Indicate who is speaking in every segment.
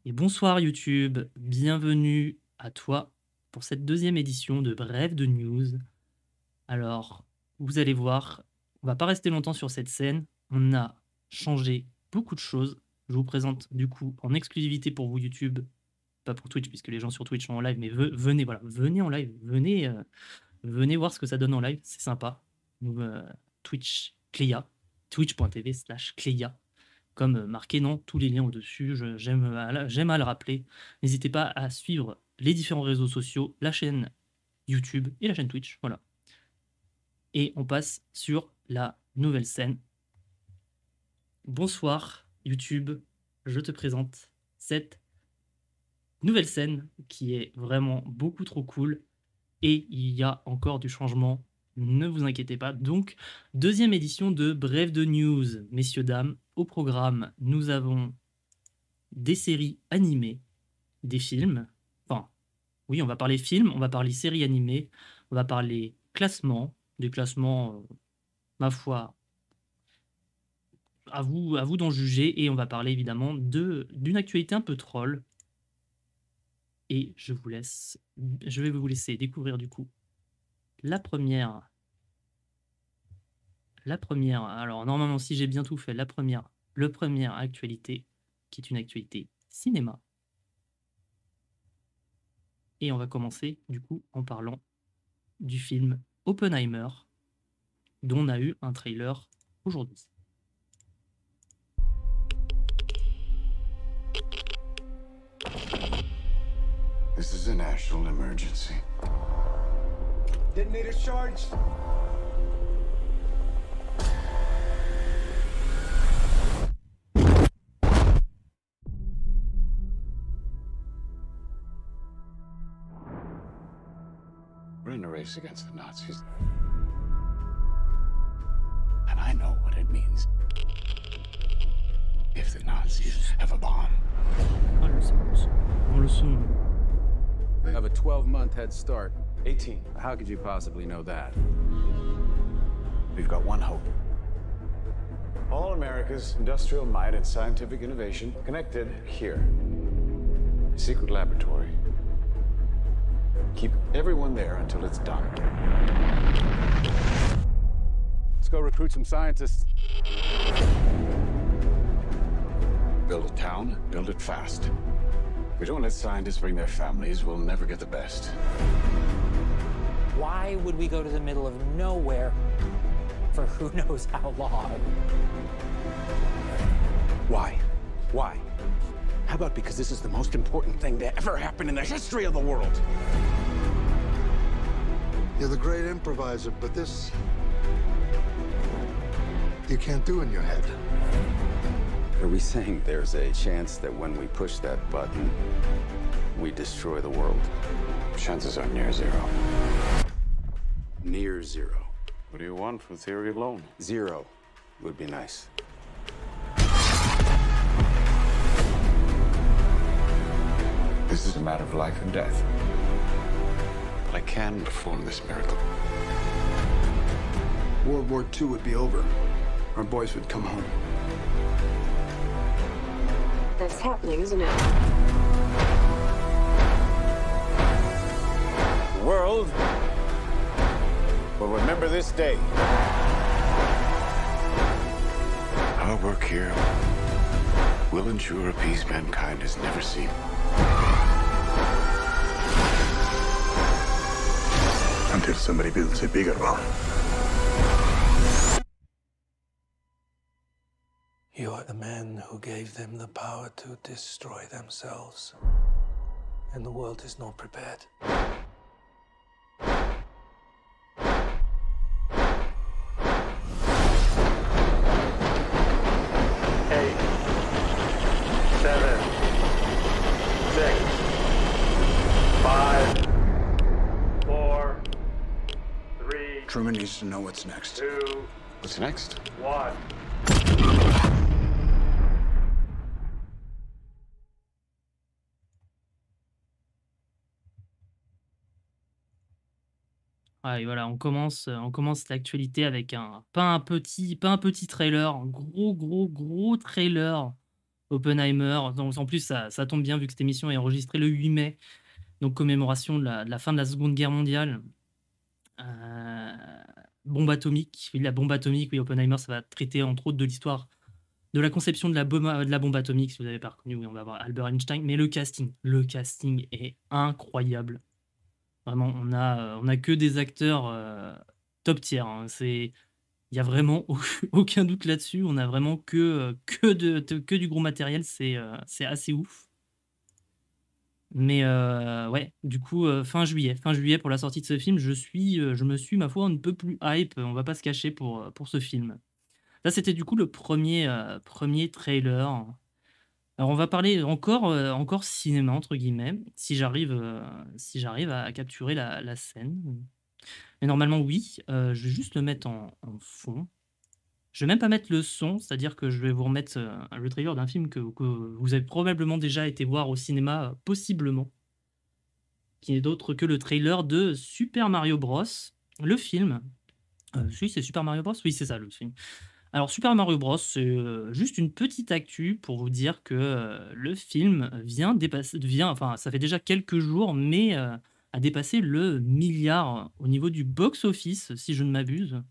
Speaker 1: Et bonsoir YouTube, bienvenue à toi pour cette deuxième édition de Bref de News. Alors, vous allez voir, on va pas rester longtemps sur cette scène, on a changé beaucoup de choses. Je vous présente du coup en exclusivité pour vous YouTube, pas pour Twitch puisque les gens sur Twitch sont en live, mais venez, voilà, venez en live, venez voir ce que ça donne en live, c'est sympa. Donc, Twitch Cléa, twitch.tv/Cléa comme marqué dans tous les liens au-dessus. J'aime à le rappeler. N'hésitez pas à suivre les différents réseaux sociaux, la chaîne YouTube et la chaîne Twitch. Voilà. Et on passe sur la nouvelle scène. Bonsoir YouTube, je te présente cette nouvelle scène qui est vraiment beaucoup trop cool. Et il y a encore du changement, ne vous inquiétez pas. Donc, deuxième édition de Bref de News, messieurs, dames. Au programme, nous avons des séries animées, des films. Enfin, oui, on va parler films, on va parler séries animées, on va parler classement, des classements, ma foi, à vous d'en juger, et on va parler évidemment d'une actualité un peu troll. Et je vais vous laisser découvrir du coup la première. Alors normalement, si j'ai bien tout fait, le première actualité, qui est une actualité cinéma. Et on va commencer du coup en parlant du film Oppenheimer, dont on a eu un trailer aujourd'hui.
Speaker 2: This is a national emergency.
Speaker 3: Detonator charged.
Speaker 2: We're in a race against the Nazis. And I know what it means. If the Nazis have a bomb.
Speaker 1: Ah, le son.
Speaker 4: We have a 12-month head start.
Speaker 3: 18.
Speaker 4: How could you possibly know that?
Speaker 2: We've got one hope. All America's industrial might and scientific innovation connected here. A secret laboratory. Keep everyone there until it's done.
Speaker 4: Let's go recruit some scientists.
Speaker 2: Build a town, build it fast. If we don't let scientists bring their families, we'll never get the best.
Speaker 5: Why would we go to the middle of nowhere for who knows how long?
Speaker 6: Why? Why? How about because this is the most important thing to ever happen in the history of the world?
Speaker 7: You're the great improviser, but this you can't do in your head.
Speaker 4: Are we saying there's a chance that when we push that button, we destroy the world?
Speaker 2: Chances are near zero.
Speaker 4: Near zero.
Speaker 2: What do you want from theory alone?
Speaker 4: Zero would be nice.
Speaker 2: This is a matter of life and death. But I can perform this miracle.
Speaker 3: World War II would be over. Our boys would come home.
Speaker 8: That's happening, isn't it?
Speaker 2: The world will remember this day. Our work here will ensure a peace mankind has never seen. Until somebody builds a bigger one.
Speaker 9: You are the man who gave them the power to destroy themselves. And the world is not prepared.
Speaker 3: 8, 7, 6, 5, 4, 3,
Speaker 2: Truman needs to know what's next.
Speaker 3: 2,
Speaker 2: What's next?
Speaker 3: 1.
Speaker 1: Ah, et voilà, on commence l'actualité avec pas un petit trailer, un gros trailer Oppenheimer. Donc, en plus, ça tombe bien vu que cette émission est enregistrée le 8 mai, donc commémoration de la fin de la Seconde Guerre mondiale. Bombe atomique, oui, la bombe atomique, oui, Oppenheimer, ça va traiter entre autres de l'histoire de la conception de la bombe atomique. Si vous n'avez pas reconnu, oui, on va voir Albert Einstein. Mais le casting est incroyable. Vraiment, on a que des acteurs top tier. Hein. Il y a vraiment aucun doute là-dessus. On a vraiment que du gros matériel. C'est assez ouf. Mais ouais, du coup, fin juillet pour la sortie de ce film, je me suis, ma foi, un peu plus hype. On va pas se cacher pour ce film. Ça, c'était du coup le premier trailer. Alors, on va parler encore cinéma, entre guillemets, si j'arrive à capturer la scène. Mais normalement, oui. Je vais juste le mettre en fond. Je vais même pas mettre le son, c'est-à-dire que je vais vous remettre le trailer d'un film que vous avez probablement déjà été voir au cinéma, possiblement, qui n'est d'autre que le trailer de Super Mario Bros. Le film. Si, c'est Super Mario Bros. Oui, c'est ça le film. Alors, Super Mario Bros, c'est juste une petite actu pour vous dire que le film enfin, ça fait déjà quelques jours, mais a dépassé le milliard au niveau du box-office, si je ne m'abuse.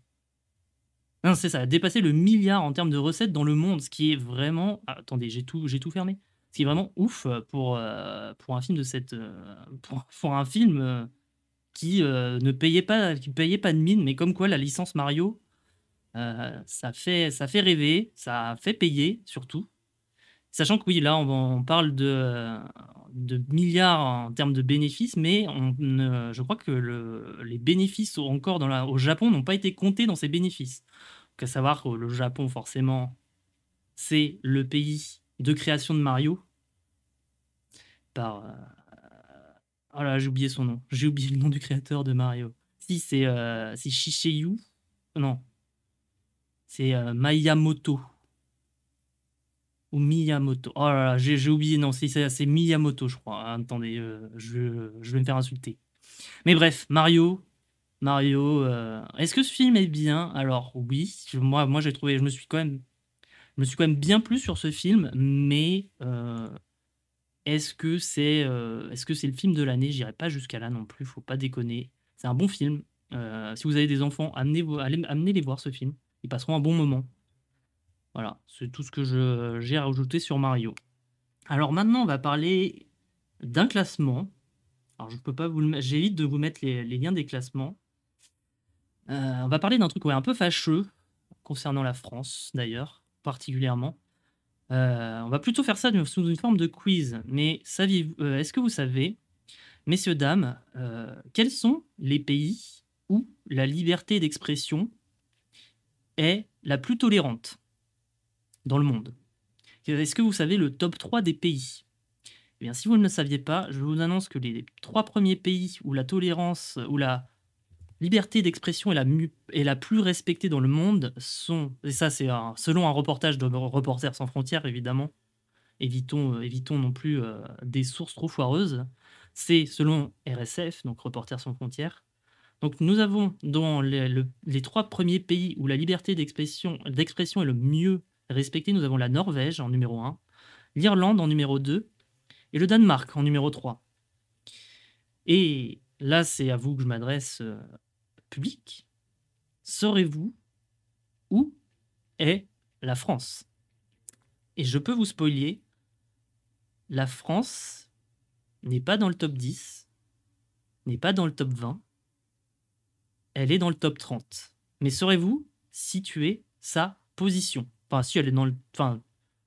Speaker 1: Non, c'est ça, a dépassé le milliard en termes de recettes dans le monde, ce qui est vraiment. Ah, attendez, j'ai tout fermé. Ce qui est vraiment ouf pour un film de cette. Pour un film qui ne payait pas, qui payait pas de mine, mais comme quoi la licence Mario. Ça fait rêver, ça fait payer surtout. Sachant que oui, là, on parle de milliards en termes de bénéfices, mais je crois que les bénéfices encore au Japon n'ont pas été comptés dans ces bénéfices. Donc, à savoir que le Japon, forcément, c'est le pays de création de Mario. Oh là, j'ai oublié son nom. J'ai oublié le nom du créateur de Mario. Si, c'est Shiseiyu. Non. C'est Miyamoto. Ou Miyamoto. Oh là là, j'ai oublié. Non, c'est Miyamoto, je crois. Ah, attendez, je vais me faire insulter. Mais bref, Mario. Est-ce que ce film est bien? Alors oui, moi j'ai trouvé. Je me suis quand même bien plu sur ce film, mais est-ce que c'est le film de l'année? J'irai pas jusqu'à là non plus. Faut pas déconner. C'est un bon film. Si vous avez des enfants, amenez-les voir ce film. Ils passeront un bon moment. Voilà, c'est tout ce que j'ai à rajouter sur Mario. Alors maintenant, on va parler d'un classement. Alors je peux pas vous le mettre, j'évite de vous mettre les liens des classements. On va parler d'un truc un peu fâcheux concernant la France, d'ailleurs, particulièrement. On va plutôt faire ça sous une forme de quiz. Mais est-ce que vous savez, messieurs, dames, quels sont les pays où la liberté d'expression est la plus tolérante dans le monde? Est-ce que vous savez le top 3 des pays? Eh bien, si vous ne le saviez pas, je vous annonce que les 3 premiers pays où la tolérance, où la liberté d'expression est la plus respectée dans le monde sont, et ça c'est selon un reportage de Reporters sans frontières, évidemment, évitons non plus des sources trop foireuses, c'est selon RSF, donc Reporters sans frontières. Donc nous avons dans les 3 premiers pays où la liberté d'expression est le mieux respectée, nous avons la Norvège en numéro 1, l'Irlande en numéro 2 et le Danemark en numéro 3. Et là, c'est à vous que je m'adresse, public. Saurez-vous où est la France? Et je peux vous spoiler, la France n'est pas dans le top 10, n'est pas dans le top 20, elle est dans le top 30. Mais saurez-vous situer sa position? Enfin, si elle est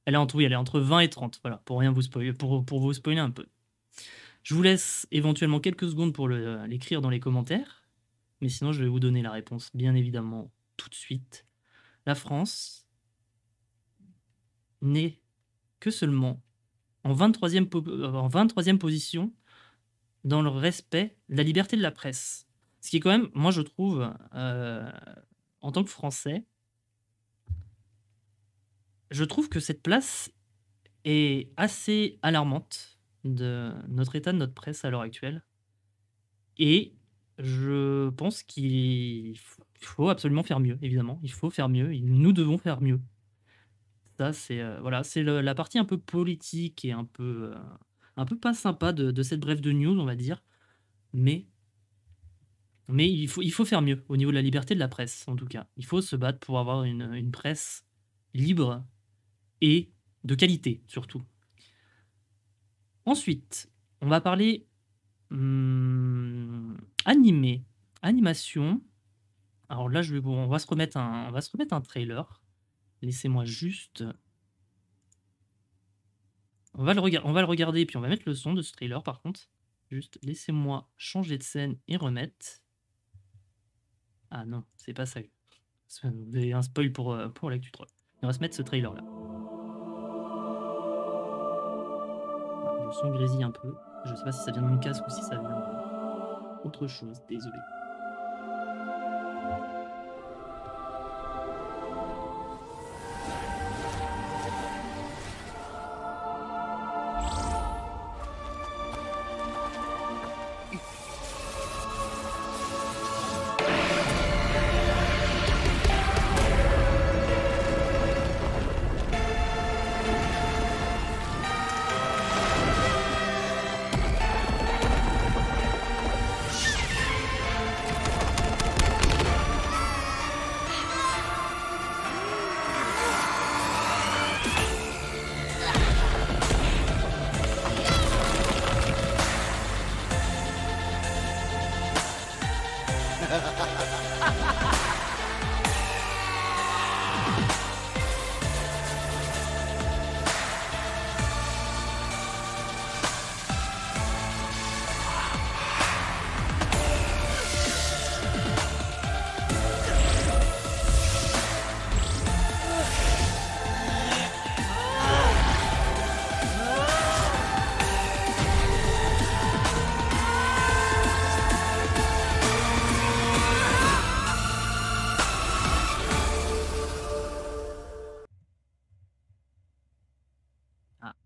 Speaker 1: elle est entre 20 et 30, voilà, pour rien vous spoiler, pour vous spoiler un peu. Je vous laisse éventuellement quelques secondes pour l'écrire dans les commentaires, mais sinon je vais vous donner la réponse, bien évidemment, tout de suite. La France n'est que seulement en 23e position dans le respect de la liberté de la presse. Ce qui est quand même, moi je trouve, en tant que Français, je trouve que cette place est assez alarmante de notre état de notre presse à l'heure actuelle. Et je pense qu'il faut absolument faire mieux, évidemment. Il faut faire mieux, nous devons faire mieux. basta. C'est voilà, c'est la partie un peu politique et un peu pas sympa de cette brève de news, on va dire. Mais il faut faire mieux au niveau de la liberté de la presse, en tout cas. Il faut se battre pour avoir une presse libre et de qualité, surtout. Ensuite, on va parler animation. Alors là, on va se remettre un trailer. Laissez-moi juste. On va le regarder, puis on va mettre le son de ce trailer, par contre. Juste, laissez-moi changer de scène et remettre. Ah non, c'est pas ça. Vous avez un spoil pour l'actu 3. On va se mettre ce trailer-là. Ah, le son grésille un peu. Je sais pas si ça vient de mon casque ou si ça vient autre chose. Désolé.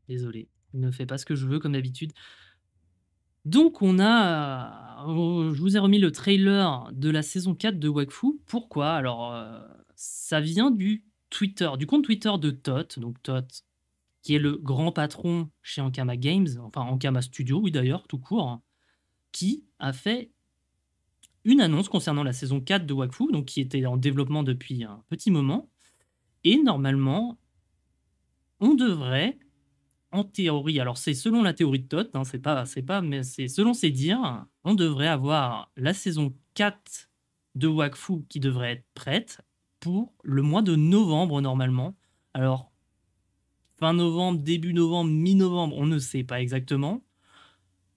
Speaker 1: Désolé, il ne fait pas ce que je veux comme d'habitude. Donc je vous ai remis le trailer de la saison 4 de Wakfu. Pourquoi? Alors, ça vient du compte Twitter de Tot. Donc Tot, qui est le grand patron chez Ankama Games, enfin Ankama Studio, oui d'ailleurs, tout court, qui a fait une annonce concernant la saison 4 de Wakfu, donc qui était en développement depuis un petit moment. Et normalement, on devrait... En théorie, alors c'est selon la théorie de Tot, mais c'est selon ses dires, on devrait avoir la saison 4 de Wakfu qui devrait être prête pour le mois de novembre normalement. Alors, fin novembre, début novembre, mi-novembre, on ne sait pas exactement,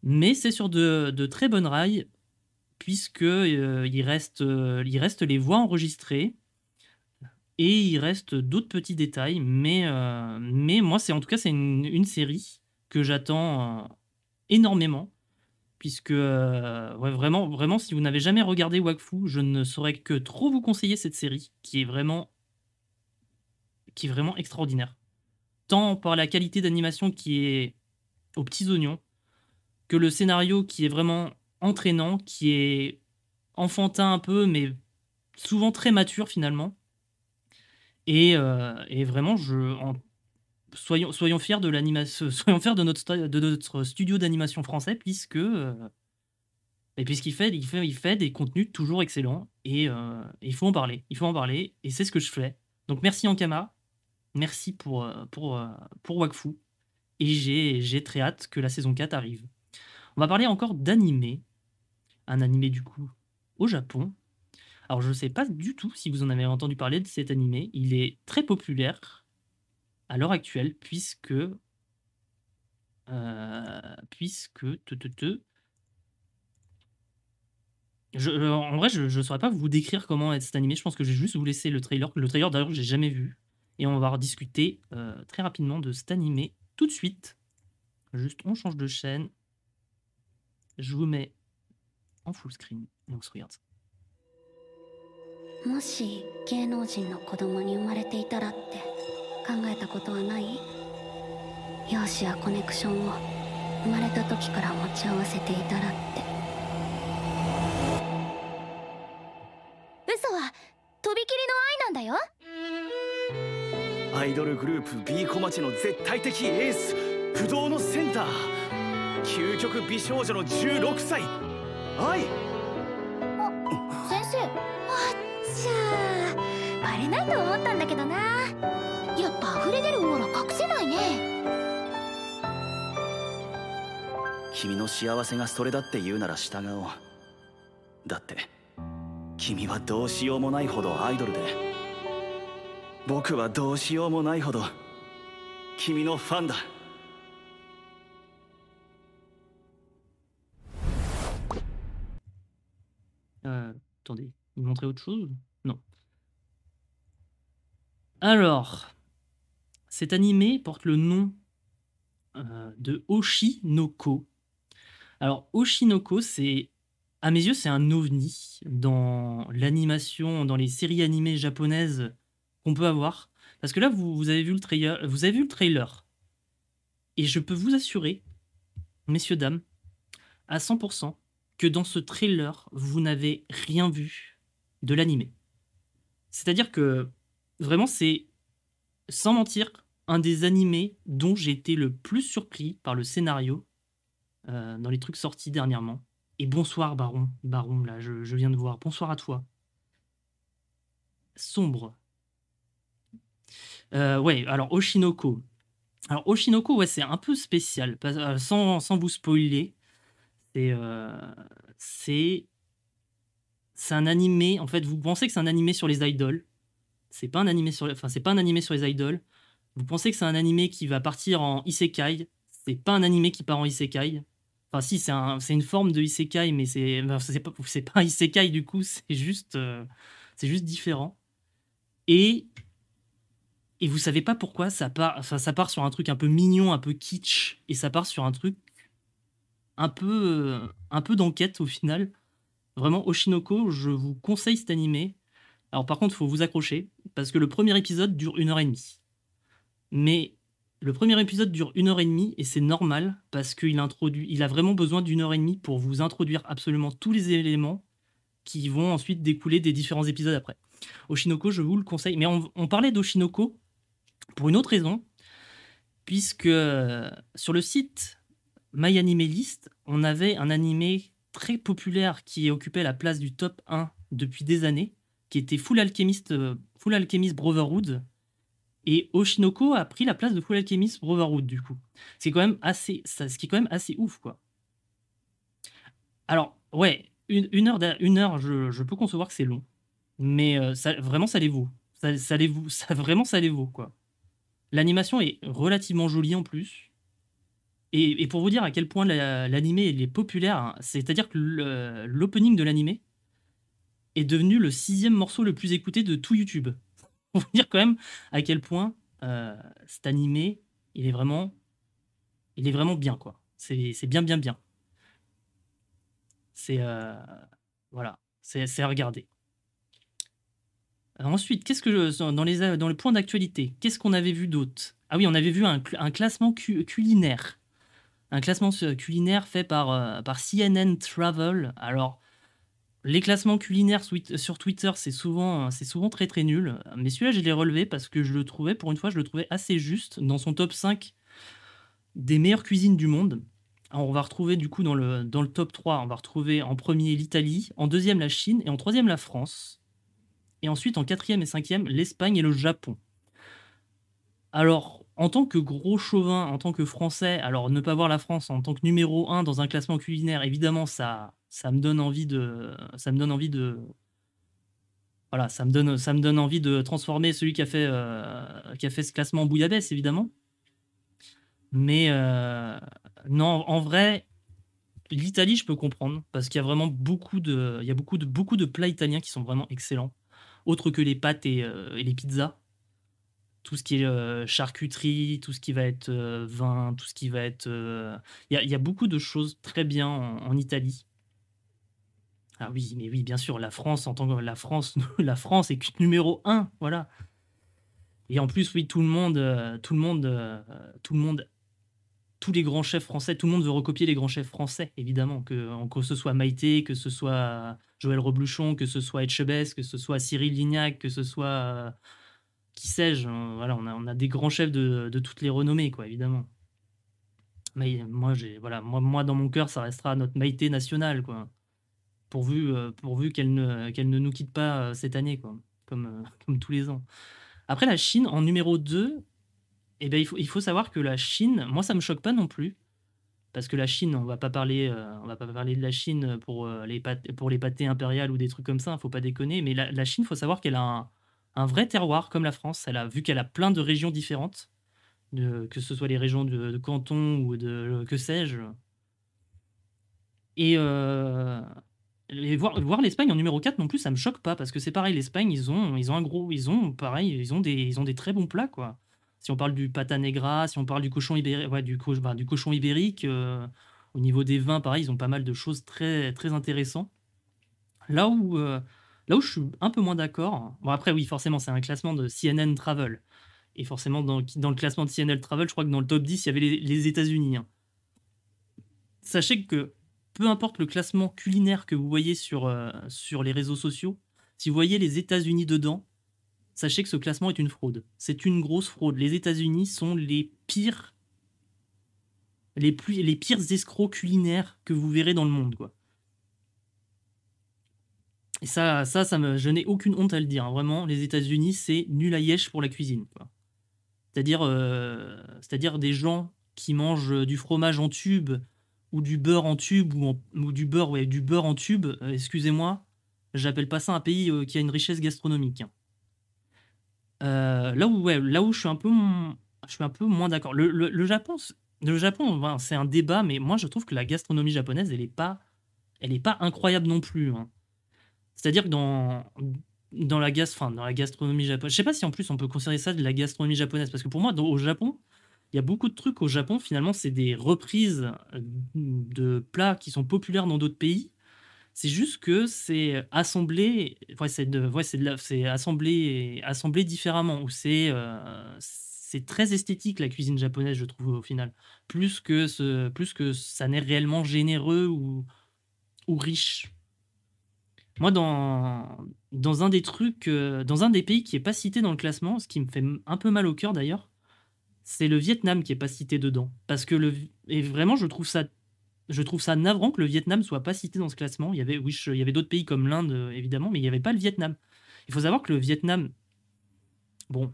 Speaker 1: mais c'est sur de très bonnes rails, puisque il reste les voix enregistrées. Et il reste d'autres petits détails, mais moi, en tout cas, c'est une série que j'attends énormément, puisque vraiment, vraiment, si vous n'avez jamais regardé Wakfu, je ne saurais que trop vous conseiller cette série, qui est vraiment extraordinaire. Tant par la qualité d'animation qui est aux petits oignons, que le scénario qui est vraiment entraînant, qui est enfantin un peu, mais souvent très mature finalement. Et vraiment, soyons fiers de l'animation, soyons fiers de notre studio d'animation français, puisqu'il fait des contenus toujours excellents, et il faut en parler, et c'est ce que je fais. Donc merci Ankama, merci pour Wakfu, et j'ai très hâte que la saison 4 arrive. On va parler encore d'animé, un animé du coup au Japon. Alors, je ne sais pas du tout si vous en avez entendu parler de cet animé. Il est très populaire à l'heure actuelle, puisque... en vrai, je ne saurais pas vous décrire comment est cet animé. Je pense que je vais juste vous laisser le trailer. Le trailer, d'ailleurs, je n'ai jamais vu. Et on va rediscuter très rapidement de cet animé tout de suite. Juste, on change de chaîne. Je vous mets en full screen. Et on se regarde ça.
Speaker 10: もし芸能人の子供に生まれていたらって考えたことはない？容姿やコネクションを生まれた時から持ち合わせていたらって。嘘はとびきりの愛なんだよ。
Speaker 11: アイドルグループ B 小町の絶対的エース、不動のセンター、究極美少女の16歳愛。
Speaker 10: 先生。あっちゃー、バレないと思ったんだけどな。やっぱ溢れ出るオーラ隠せないね。
Speaker 11: 君の幸せがそれだって言うなら従おう。だって君はどうしようもないほどアイドルで、僕はどうしようもないほど君のファンだ。
Speaker 1: Attendez, il montrait autre chose? Non. Alors, cet animé porte le nom de Oshinoko. Alors, Oshinoko, c'est, à mes yeux, c'est un ovni dans l'animation, dans les séries animées japonaises qu'on peut avoir. Parce que là, vous avez vu le trailer, et je peux vous assurer, messieurs, dames, à 100%, que dans ce trailer, vous n'avez rien vu de l'animé. C'est-à-dire que, vraiment, c'est, sans mentir, un des animés dont j'ai été le plus surpris par le scénario dans les trucs sortis dernièrement. Et bonsoir, Baron. Baron, là, je viens de voir. Bonsoir à toi. Sombre. Ouais, alors, Oshinoko. Alors, Oshinoko, ouais, c'est un peu spécial. Sans vous spoiler, c'est un animé. En fait, vous pensez que c'est un animé sur les idoles. C'est pas un animé sur les idoles. Vous pensez que c'est un animé qui va partir en isekai. C'est pas un animé qui part en isekai. Enfin, si, c'est une forme de isekai, mais c'est pas un isekai du coup, c'est juste différent. Et vous savez pas pourquoi ça part sur un truc un peu mignon, un peu kitsch, et ça part sur un truc un peu d'enquête au final. Vraiment, Oshinoko, je vous conseille cet animé. Alors par contre, il faut vous accrocher, parce que le premier épisode dure 1h30. Mais le premier épisode dure 1h30, et c'est normal, parce qu'il a vraiment besoin d'1h30 pour vous introduire absolument tous les éléments qui vont ensuite découler des différents épisodes après. Oshinoko, je vous le conseille. Mais on parlait d'Oshinoko pour une autre raison, puisque sur le site MyAnimeList, on avait un animé très populaire qui occupait la place du top 1 depuis des années, qui était Full Alchemist Brotherhood. Et Oshinoko a pris la place de Full Alchemist Brotherhood, du coup. Ce qui est quand même assez ouf, quoi. Alors, ouais, une heure, je peux concevoir que c'est long. Mais vraiment, ça les vaut. Ça les vaut, quoi. L'animation est relativement jolie en plus. Et pour vous dire à quel point l'animé est populaire, hein, c'est-à-dire que l'opening de l'animé est devenu le 6e morceau le plus écouté de tout YouTube. Pour vous dire quand même à quel point cet animé, il est vraiment bien, quoi. C'est bien. Voilà, c'est à regarder. Alors ensuite, dans les points d'actualité, qu'est-ce qu'on avait vu d'autre? Ah oui, on avait vu un classement culinaire. Un classement culinaire fait par CNN Travel. Alors, les classements culinaires sur Twitter, c'est souvent très très nul. Mais celui-là, je l'ai relevé parce que pour une fois, je le trouvais assez juste dans son top 5 des meilleures cuisines du monde. Alors, on va retrouver du coup dans le top 3, on va retrouver en premier l'Italie, en deuxième la Chine et en troisième la France. Et ensuite, en quatrième et cinquième, l'Espagne et le Japon. Alors, en tant que gros chauvin, en tant que Français, alors ne pas voir la France en tant que numéro 1 dans un classement culinaire, évidemment, ça me donne envie de transformer celui qui a fait ce classement en bouillabaisse, évidemment. Mais non, en vrai, l'Italie, je peux comprendre, parce qu'il y a vraiment beaucoup de plats italiens qui sont vraiment excellents, autres que les pâtes et les pizzas. Tout ce qui est charcuterie, tout ce qui va être vin, tout ce qui va être... Il y a beaucoup de choses très bien en Italie. Ah oui, mais oui, bien sûr, la France, en tant que la France est numéro 1, voilà. Et en plus, oui, tous les grands chefs français, tout le monde veut recopier les grands chefs français, évidemment, que ce soit Maïté, que ce soit Joël Rebluchon, que ce soit Etchebest, que ce soit Cyril Lignac, que ce soit... qui sais-je, voilà, on a des grands chefs de toutes les renommées, quoi, évidemment. Mais moi, dans mon cœur, ça restera notre Maïté nationale, quoi. Pourvu qu'elle ne nous quitte pas cette année, quoi, comme tous les ans. Après, la Chine, en numéro 2, eh ben, il faut savoir que la Chine, moi, ça me choque pas non plus. Parce que la Chine, on va pas parler de la Chine pour les pâtés impériales ou des trucs comme ça, faut pas déconner. Mais la Chine, faut savoir qu'elle a un vrai terroir comme la France. Vu qu'elle a plein de régions différentes, que ce soit les régions de Canton ou que sais-je. Et voir l'Espagne en numéro 4 non plus, ça me choque pas, parce que c'est pareil, l'Espagne, ils ont des très bons plats, quoi. Si on parle du pata negra, si on parle du cochon ibérique, ouais, du cochon ibérique, au niveau des vins, pareil, ils ont pas mal de choses très, très intéressantes. Là où je suis un peu moins d'accord, bon après oui, forcément, c'est un classement de CNN Travel. Et forcément, dans le classement de CNN Travel, je crois que dans le top 10, il y avait les États-Unis, hein. Sachez que peu importe le classement culinaire que vous voyez sur les réseaux sociaux, si vous voyez les États-Unis dedans, sachez que ce classement est une fraude. C'est une grosse fraude. Les États-Unis sont les pires escrocs culinaires que vous verrez dans le monde, quoi. Et je n'ai aucune honte à le dire, hein. Vraiment, les États-Unis, c'est nul à yesh pour la cuisine, quoi. C'est-à-dire des gens qui mangent du fromage en tube ou du beurre en tube ou du beurre en tube, excusez-moi, j'appelle pas ça un pays qui a une richesse gastronomique, hein. Là où je suis un peu moins d'accord. Le Japon, ben, c'est un débat, mais moi je trouve que la gastronomie japonaise, elle est pas incroyable non plus, hein. C'est-à-dire que dans la gastronomie japonaise, je sais pas si en plus on peut considérer ça de la gastronomie japonaise, parce que pour moi, au Japon, il y a beaucoup de trucs au Japon, finalement, c'est des reprises de plats qui sont populaires dans d'autres pays. C'est juste que c'est assemblé, c'est assemblé différemment, ou c'est très esthétique la cuisine japonaise, je trouve, au final, plus que ça n'est réellement généreux ou riche. Moi, dans un des trucs, dans un des pays qui est pas cité dans le classement, ce qui me fait un peu mal au cœur d'ailleurs, c'est le Vietnam qui est pas cité dedans. Parce que et vraiment, je trouve ça navrant que le Vietnam soit pas cité dans ce classement. Il y avait d'autres pays comme l'Inde, évidemment, mais il n'y avait pas le Vietnam. Il faut savoir que le Vietnam, bon,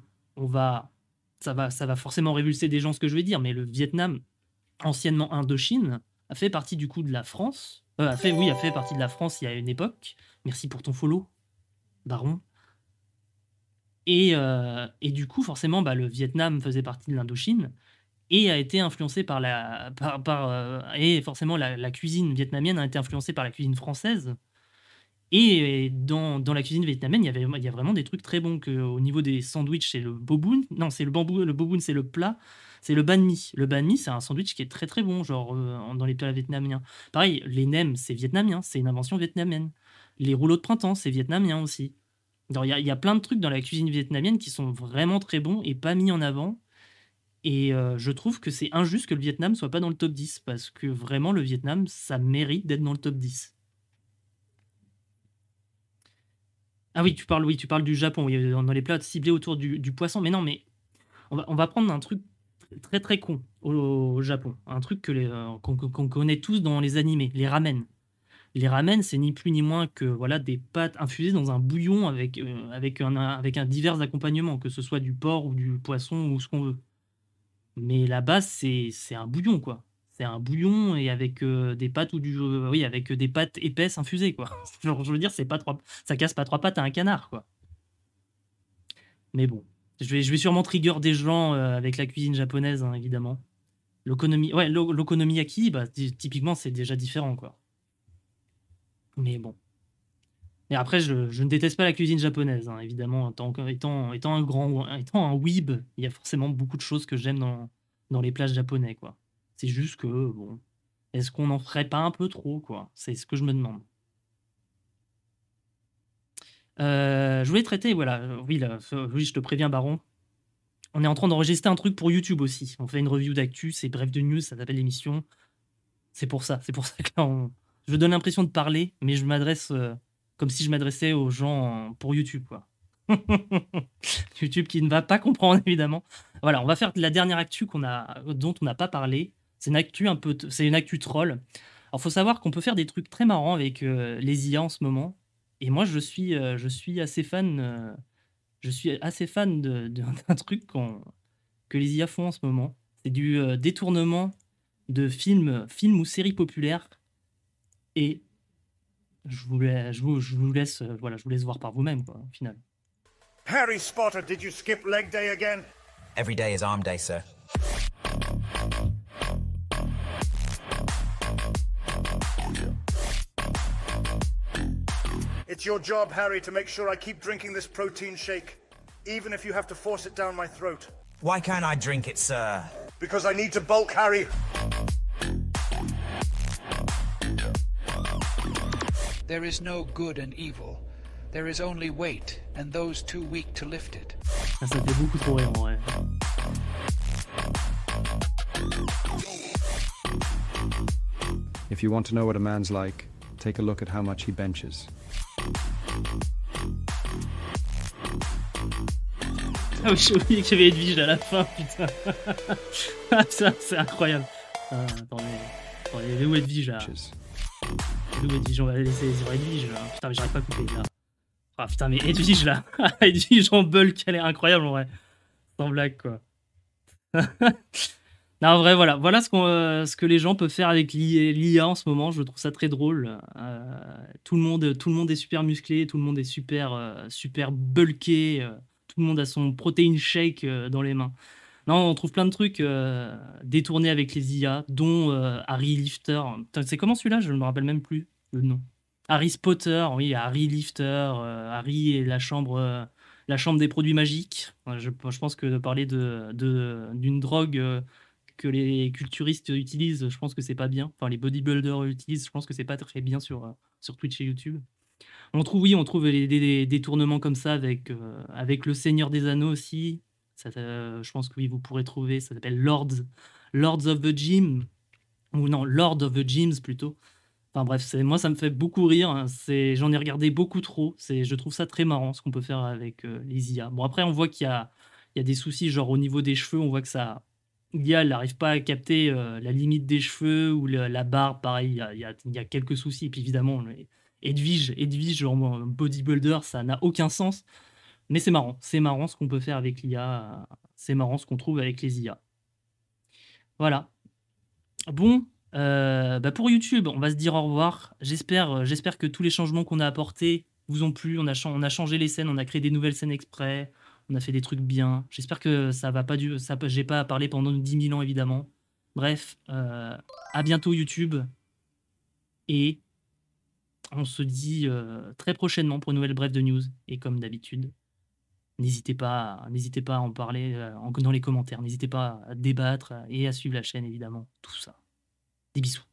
Speaker 1: ça va forcément révulser des gens ce que je vais dire, mais le Vietnam, anciennement Indochine, a fait partie du coup de la France. A fait partie de la France il y a une époque. Merci pour ton follow, Baron. Et du coup, forcément, bah, le Vietnam faisait partie de l'Indochine et a été influencé et forcément la cuisine vietnamienne a été influencée par la cuisine française. Et dans la cuisine vietnamienne, il y a vraiment des trucs très bons. Au niveau des sandwichs, c'est le boboon. Non, c'est le bambou. Le boboon, c'est le plat. C'est le banh mi. Le banh mi, c'est un sandwich qui est très très bon, genre dans les plats vietnamiens. Pareil, les nems, c'est vietnamien. C'est une invention vietnamienne. Les rouleaux de printemps, c'est vietnamien aussi. Il y a plein de trucs dans la cuisine vietnamienne qui sont vraiment très bons et pas mis en avant. Et je trouve que c'est injuste que le Vietnam soit pas dans le top 10, parce que vraiment, le Vietnam, ça mérite d'être dans le top 10. Ah oui, tu parles du Japon, oui, dans les plats ciblés autour du poisson. Mais non, mais on va prendre un truc très très con au Japon. Un truc qu'on connaît tous dans les animés, les ramen. Les ramen, c'est ni plus ni moins que voilà, des pâtes infusées dans un bouillon avec un divers accompagnements, que ce soit du porc ou du poisson ou ce qu'on veut. Mais la base, c'est un bouillon, quoi. C'est un bouillon et avec des pâtes avec des pâtes épaisses infusées, quoi. Genre, je veux dire, ça casse pas trois pattes à un canard, quoi. Mais bon, je vais sûrement trigger des gens avec la cuisine japonaise, hein, évidemment. L'okonomiyaki, bah, typiquement, c'est déjà différent, quoi. Mais bon. Et après, je ne déteste pas la cuisine japonaise, hein, évidemment. Étant un weeb, il y a forcément beaucoup de choses que j'aime dans les plats japonais, quoi. C'est juste que, bon, est-ce qu'on n'en ferait pas un peu trop, quoi? C'est ce que je me demande. Je voulais traiter, voilà, oui, je te préviens, Baron. On est en train d'enregistrer un truc pour YouTube aussi. On fait une review d'actu, c'est Bref de News, ça s'appelle l'émission. C'est pour ça que là, je donne l'impression de parler, mais je m'adresse comme si je m'adressais aux gens pour YouTube, quoi. YouTube qui ne va pas comprendre, évidemment. Voilà, on va faire la dernière actu dont on n'a pas parlé. C'est une actu c'est une actu troll. Alors, faut savoir qu'on peut faire des trucs très marrants avec les IA en ce moment. Et moi, je suis assez fan. Je suis assez fan d'un truc que les IA font en ce moment. C'est du détournement de films ou séries populaires. Et je vous laisse, voilà, je vous laisse voir par vous-même, quoi, au final.
Speaker 12: Harry Spotter, did you skip leg day again?
Speaker 13: Every day is arm day, sir.
Speaker 12: It's your job, Harry, to make sure I keep drinking this protein shake, even if you have to force it down my throat.
Speaker 13: Why can't I drink it, sir?
Speaker 12: Because I need to bulk, Harry.
Speaker 14: There is no good and evil. There is only weight, and those too weak to lift it.
Speaker 1: Ça fait beaucoup trop rire, en vrai.
Speaker 15: If you want to know what a man's like, take a look at how much he benches.
Speaker 1: Ah oui, j'ai oublié qu'il y avait Edwige à la fin, putain. Ça, c'est incroyable. Attendez, il est où Edwige là? Il est où Edwige? On va laisser sur Edwige là. Putain, mais j'arrive pas à couper là. Ah putain, mais Edwige là. Edwige en bulk, elle est incroyable en vrai. Sans blague quoi. Non, en vrai, voilà ce que les gens peuvent faire avec l'IA en ce moment. Je trouve ça très drôle. Tout le monde est super musclé, tout le monde est super bulké. Tout le monde a son protein shake dans les mains. Non, on trouve plein de trucs détournés avec les IA, dont Harry Lifter. Putain, c'est comment celui-là? Je ne me rappelle même plus le nom. Harry Spotter, oui, Harry Lifter. Harry et la chambre des produits magiques. Je pense que de parler d'une drogue que les culturistes utilisent, je pense que c'est pas bien. Enfin, les bodybuilders utilisent, je pense que c'est pas très bien sur Twitch et YouTube. On trouve des détournements comme ça avec le Seigneur des Anneaux aussi. Ça, je pense que oui, vous pourrez trouver. Ça s'appelle Lords of the Gym. Ou non, Lord of the Gyms plutôt. Enfin bref, moi ça me fait beaucoup rire. Hein. J'en ai regardé beaucoup trop. Je trouve ça très marrant ce qu'on peut faire avec les IA. Bon, après, on voit qu'il y a des soucis, genre au niveau des cheveux, on voit que l'IA n'arrive pas à capter la limite des cheveux ou la barbe. Pareil, il y a quelques soucis. Et puis évidemment, Edwige genre bodybuilder, ça n'a aucun sens. Mais c'est marrant ce qu'on peut faire avec l'IA. C'est marrant ce qu'on trouve avec les IA. Voilà. Bon, pour YouTube, on va se dire au revoir. J'espère que tous les changements qu'on a apportés vous ont plu. On a changé les scènes, on a créé des nouvelles scènes exprès. On a fait des trucs bien. J'espère que j'ai pas parlé pendant 10 000 ans, évidemment. Bref, à bientôt YouTube. Et on se dit très prochainement pour une nouvelle brève de news. Et comme d'habitude, n'hésitez pas à en parler dans les commentaires. N'hésitez pas à débattre et à suivre la chaîne, évidemment. Tout ça. Des bisous.